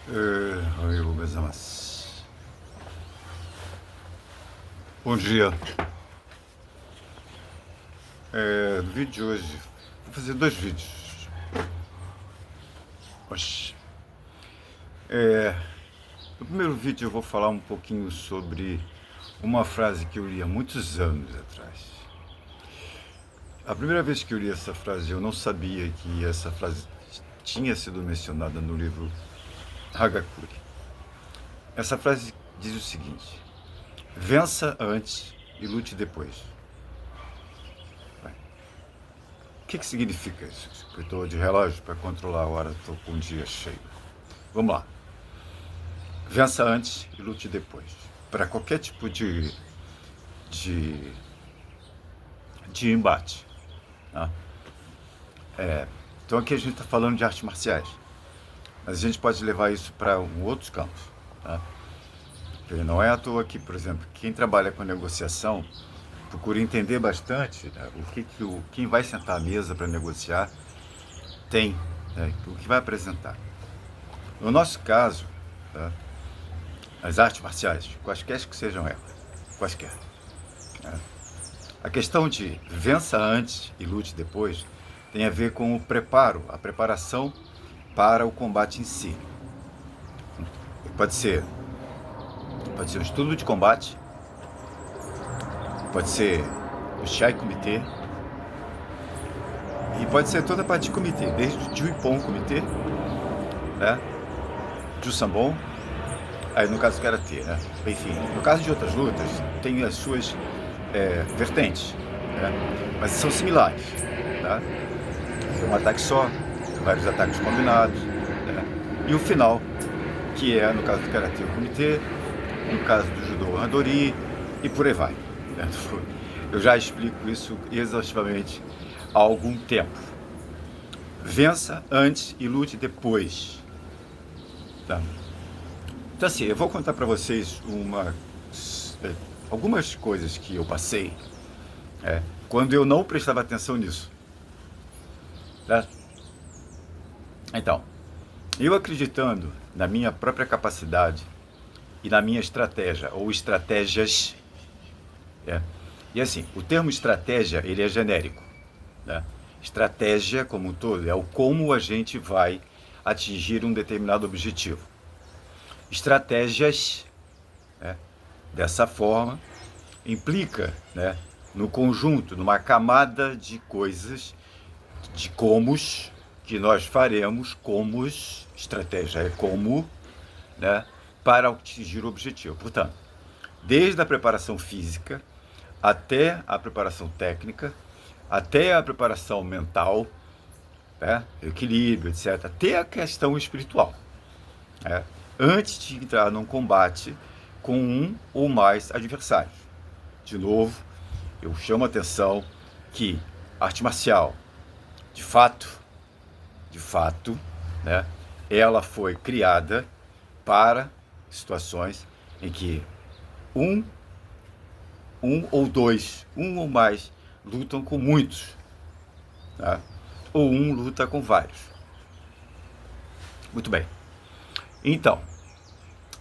Amigo Bezamas. Bom dia. No vídeo de hoje, vou fazer dois vídeos. Oxi. No primeiro vídeo eu vou falar um pouquinho sobre uma frase que eu li há muitos anos atrás. A primeira vez que eu li essa frase, eu não sabia que essa frase tinha sido mencionada no livro Hagakure. Essa frase diz o seguinte: vença antes e lute depois. O que significa isso? Eu estou de relógio para controlar a hora, estou com um dia cheio. Vamos lá. Vença antes e lute depois. Para qualquer tipo de embate. Tá? Então aqui a gente está falando de artes marciais. Mas a gente pode levar isso para outros campos. Tá? Não é à toa que, por exemplo, quem trabalha com negociação procura entender bastante, né, quem vai sentar à mesa para negociar tem, né, o que vai apresentar. No nosso caso, tá, as artes marciais, quaisquer que sejam elas, quaisquer. Né, a questão de vença antes e lute depois tem a ver com o preparo, a preparação para o combate em si. Pode ser um estudo de combate, pode ser o Chai Comitê, e pode ser toda a parte de comitê, desde o Juipon Comitê, né, Jusambon, aí no caso do Karatê, né, enfim, no caso de outras lutas, tem as suas vertentes, né, mas são similares, tá? É um ataque só, vários ataques combinados, né, e o final, que é, no caso do Karatê, o Comitê, no caso do Judô, o Handori, e por aí vai. Eu já explico isso exaustivamente há algum tempo. Vença antes e lute depois. Tá? Então assim, eu vou contar para vocês algumas coisas que eu passei quando eu não prestava atenção nisso. Tá? Então, eu acreditando na minha própria capacidade e na minha estratégia, ou estratégias. E assim, o termo estratégia, ele é genérico. Né? Estratégia, como um todo, é o como a gente vai atingir um determinado objetivo. Estratégias, né, dessa forma, implica, né, no conjunto, numa camada de coisas, de comos, que nós faremos, comos, estratégia é como, né, para atingir o objetivo. Portanto, desde a preparação física, até a preparação técnica, até a preparação mental, né, equilíbrio, etc., até a questão espiritual. Né, antes de entrar num combate com um ou mais adversários. De novo, eu chamo a atenção que arte marcial, de fato, né, ela foi criada para situações em que um ou mais lutam com muitos, tá? Ou um luta com vários. Muito bem. Então,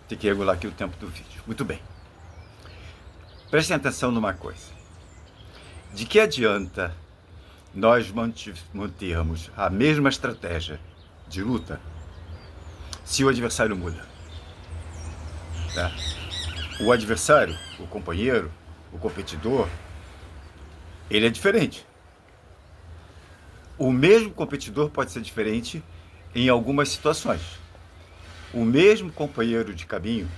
tem que regular aqui o tempo do vídeo. Muito bem. Prestem atenção numa coisa. De que adianta nós mantermos a mesma estratégia de luta se o adversário muda? Tá? O adversário, o companheiro, o competidor, ele é diferente. O mesmo competidor pode ser diferente em algumas situações. O mesmo companheiro de caminho,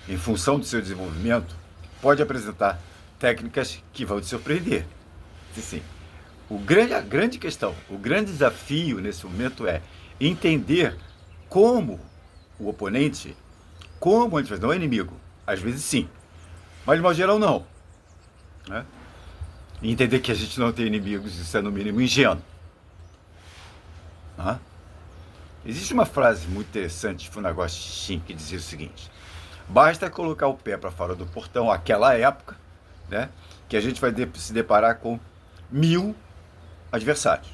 em função do seu desenvolvimento, pode apresentar técnicas que vão te surpreender. Assim, a grande questão, o grande desafio nesse momento é entender como o oponente, como o adversário, não é inimigo, às vezes sim, mas de modo geral não. Né? E entender que a gente não tem inimigos, isso é no mínimo ingênuo. Né? Existe uma frase muito interessante de Funakoshi Shin que dizia o seguinte: basta colocar o pé para fora do portão àquela época, né, que a gente vai se deparar com 1000 adversários.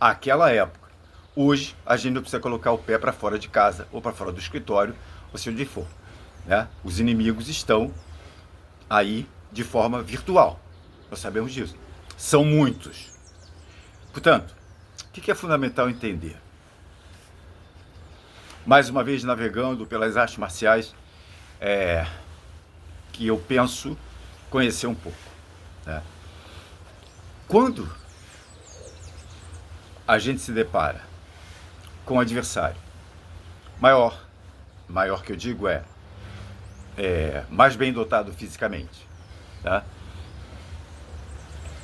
Àquela época. Hoje, a gente não precisa colocar o pé para fora de casa, ou para fora do escritório, ou seja onde for. Né? Os inimigos estão aí de forma virtual. Nós sabemos disso. São muitos. Portanto, o que é fundamental entender? Mais uma vez, navegando pelas artes marciais, que eu penso conhecer um pouco. Né? Quando a gente se depara com um adversário maior que eu digo mais bem dotado fisicamente, tá?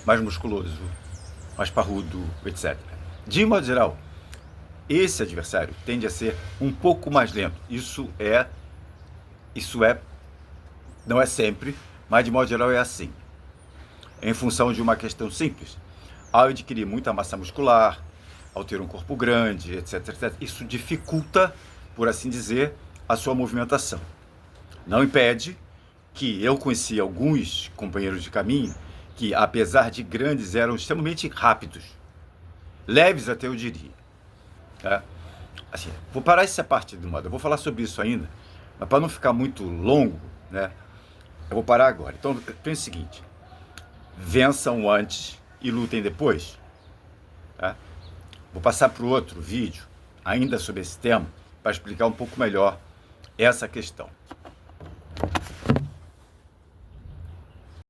Mais musculoso, mais parrudo, etc. De modo geral, esse adversário tende a ser um pouco mais lento. Isso não é sempre, mas de modo geral é assim. Em função de uma questão simples. Ao adquirir muita massa muscular, ao ter um corpo grande, etc, etc, isso dificulta, por assim dizer, a sua movimentação. Não impede que eu conheci alguns companheiros de caminho que, apesar de grandes, eram extremamente rápidos. Leves até eu diria. Tá? Assim, vou parar essa parte do modo, eu vou falar sobre isso ainda, mas para não ficar muito longo, né, eu vou parar agora. Então, pensa o seguinte: vençam antes e lutem depois. Tá? Vou passar para o outro vídeo, ainda sobre esse tema, para explicar um pouco melhor essa questão.